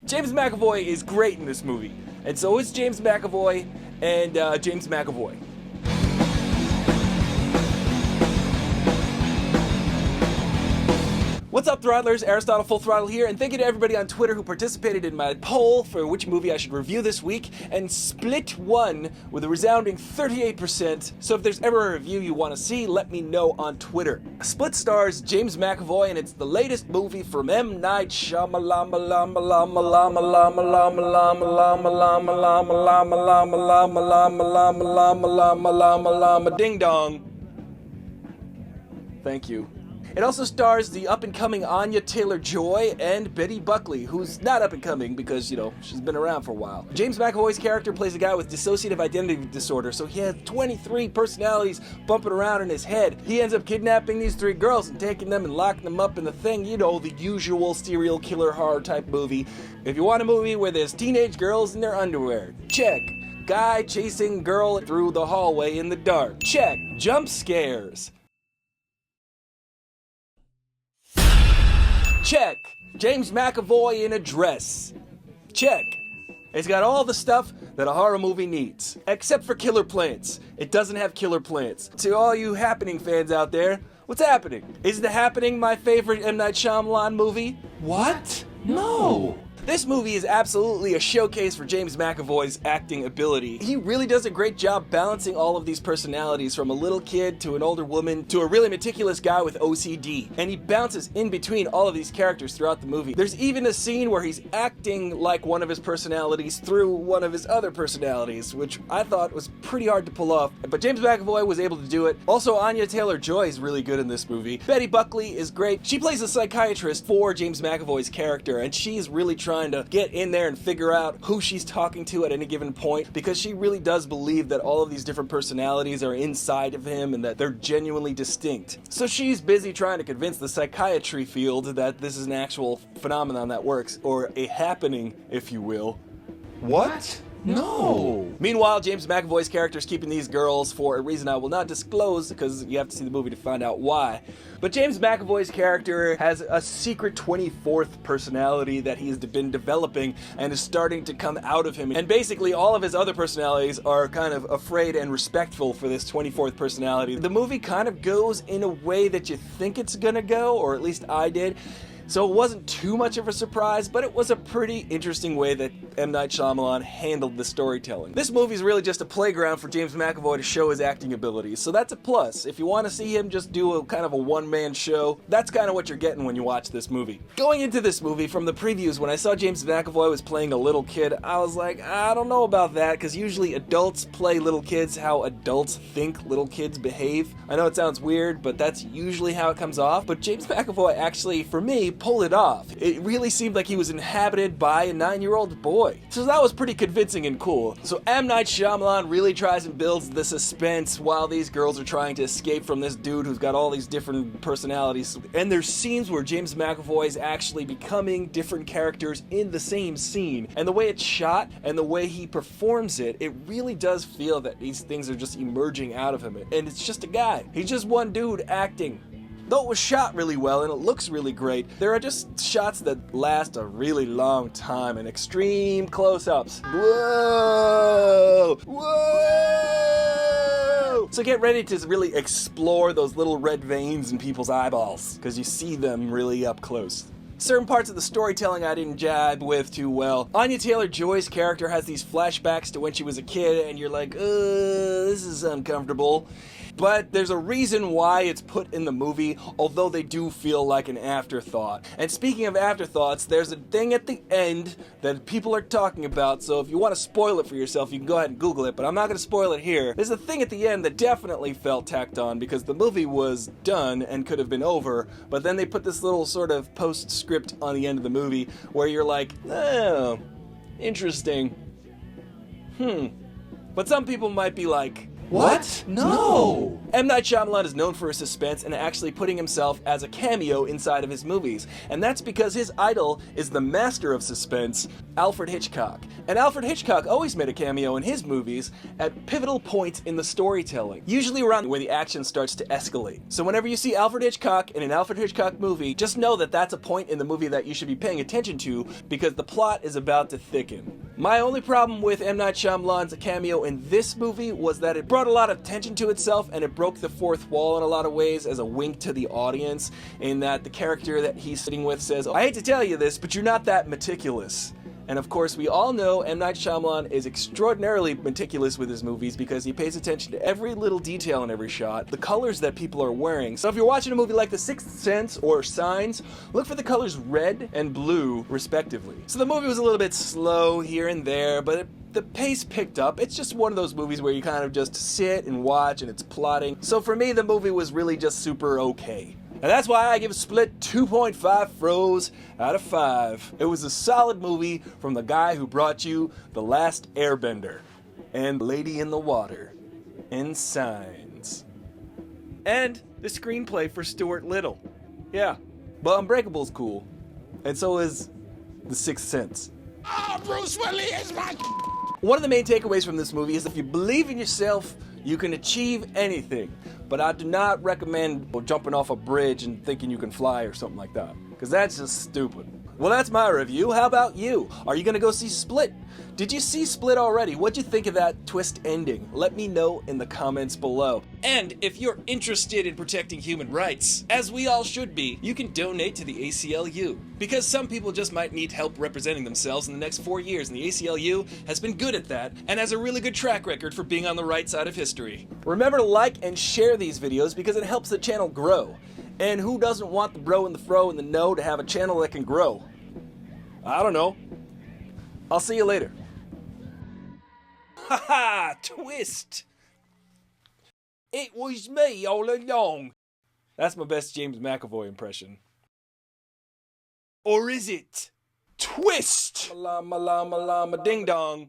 James McAvoy is great in this movie, and so is James McAvoy and James McAvoy. What's up, Throttlers? Aristotle Full Throttle here, and thank you to everybody on Twitter who participated in my poll for which movie I should review this week, and split won with a resounding 38%, so if there's ever a review you want to see, let me know on Twitter. Split stars James McAvoy, and it's the latest movie from M. Night Shyamalan. Ding dong. Thank you. It also stars the up-and-coming Anya Taylor-Joy and Betty Buckley, who's not up-and-coming because, you know, she's been around for a while. James McAvoy's character plays a guy with dissociative identity disorder, so he has 23 personalities bumping around in his head. He ends up kidnapping these 3 girls and taking them and locking them up in the thing, you know, the usual serial killer horror type movie. If you want a movie where there's teenage girls in their underwear, check. Guy chasing girl through the hallway in the dark, check. Jump scares, check. James McAvoy in a dress, check. It's got all the stuff that a horror movie needs, except for killer plants. It doesn't have killer plants. To all you Happening fans out there, what's happening? Is The Happening my favorite M. Night Shyamalan movie? What? No. This movie is absolutely a showcase for James McAvoy's acting ability. He really does a great job balancing all of these personalities, from a little kid to an older woman to a really meticulous guy with OCD. And he bounces in between all of these characters throughout the movie. There's even a scene where he's acting like one of his personalities through one of his other personalities, which I thought was pretty hard to pull off. But James McAvoy was able to do it. Also, Anya Taylor-Joy is really good in this movie. Betty Buckley is great. She plays a psychiatrist for James McAvoy's character, and she's really trying to get in there and figure out who she's talking to at any given point, because she really does believe that all of these different personalities are inside of him and that they're genuinely distinct. So she's busy trying to convince the psychiatry field that this is an actual phenomenon that works, or a happening, if you will. What? No! Meanwhile, James McAvoy's character is keeping these girls for a reason I will not disclose, because you have to see the movie to find out why. But James McAvoy's character has a secret 24th personality that he's been developing and is starting to come out of him. And basically all of his other personalities are kind of afraid and respectful for this 24th personality. The movie kind of goes in a way that you think it's gonna go, or at least I did. So it wasn't too much of a surprise, but it was a pretty interesting way that M. Night Shyamalan handled the storytelling. This movie is really just a playground for James McAvoy to show his acting abilities, so that's a plus. If you want to see him just do a kind of a one-man show, that's kind of what you're getting when you watch this movie. Going into this movie, from the previews, when I saw James McAvoy was playing a little kid, I was like, I don't know about that, because usually adults play little kids how adults think little kids behave. I know it sounds weird, but that's usually how it comes off. But James McAvoy actually, for me, pulled it off. It really seemed like he was inhabited by a 9-year-old boy. So that was pretty convincing and cool. So M. Night Shyamalan really tries and builds the suspense while these girls are trying to escape from this dude who's got all these different personalities. And there's scenes where James McAvoy is actually becoming different characters in the same scene. And the way it's shot and the way he performs it, it really does feel that these things are just emerging out of him. And it's just a guy. He's just one dude acting. Though it was shot really well and it looks really great, there are just shots that last a really long time and extreme close-ups. Whoa! Whoa! So get ready to really explore those little red veins in people's eyeballs, because you see them really up close. Certain parts of the storytelling I didn't jibe with too well. Anya Taylor-Joy's character has these flashbacks to when she was a kid, and you're like, this is uncomfortable. But there's a reason why it's put in the movie, although they do feel like an afterthought. And speaking of afterthoughts, there's a thing at the end that people are talking about, so if you want to spoil it for yourself, you can go ahead and Google it, but I'm not going to spoil it here. There's a thing at the end that definitely felt tacked on, because the movie was done and could have been over, but then they put this little sort of postscript on the end of the movie where you're like, oh, interesting. But some people might be like, What? No! M. Night Shyamalan is known for his suspense and actually putting himself as a cameo inside of his movies. And that's because his idol is the master of suspense, Alfred Hitchcock. And Alfred Hitchcock always made a cameo in his movies at pivotal points in the storytelling, usually around where the action starts to escalate. So whenever you see Alfred Hitchcock in an Alfred Hitchcock movie, just know that that's a point in the movie that you should be paying attention to because the plot is about to thicken. My only problem with M. Night Shyamalan's cameo in this movie was that it brought a lot of attention to itself and it broke the fourth wall in a lot of ways as a wink to the audience, in that the character that he's sitting with says, "I hate to tell you this, but you're not that meticulous." And of course, we all know M. Night Shyamalan is extraordinarily meticulous with his movies because he pays attention to every little detail in every shot, the colors that people are wearing. So if you're watching a movie like The Sixth Sense or Signs, look for the colors red and blue, respectively. So the movie was a little bit slow here and there, but the pace picked up. It's just one of those movies where you kind of just sit and watch and it's plotting. So for me, the movie was really just super okay. And that's why I give Split 2.5 froze out of 5. It was a solid movie from the guy who brought you The Last Airbender, and Lady in the Water, and Signs. And the screenplay for Stuart Little. Yeah, but Unbreakable's cool. And so is The Sixth Sense. Oh, Bruce Willis is my... One of the main takeaways from this movie is if you believe in yourself, you can achieve anything. But I do not recommend jumping off a bridge and thinking you can fly or something like that, because that's just stupid. Well, that's my review. How about you? Are you gonna go see Split? Did you see Split already? What'd you think of that twist ending? Let me know in the comments below. And if you're interested in protecting human rights, as we all should be, you can donate to the ACLU. Because some people just might need help representing themselves in the next 4 years, and the ACLU has been good at that, and has a really good track record for being on the right side of history. Remember to like and share these videos because it helps the channel grow. And who doesn't want the bro and the fro and the no to have a channel that can grow? I don't know. I'll see you later. Ha ha! Twist! It was me all along. That's my best James McAvoy impression. Or is it? Twist! Malama, lama, lama, ding dong.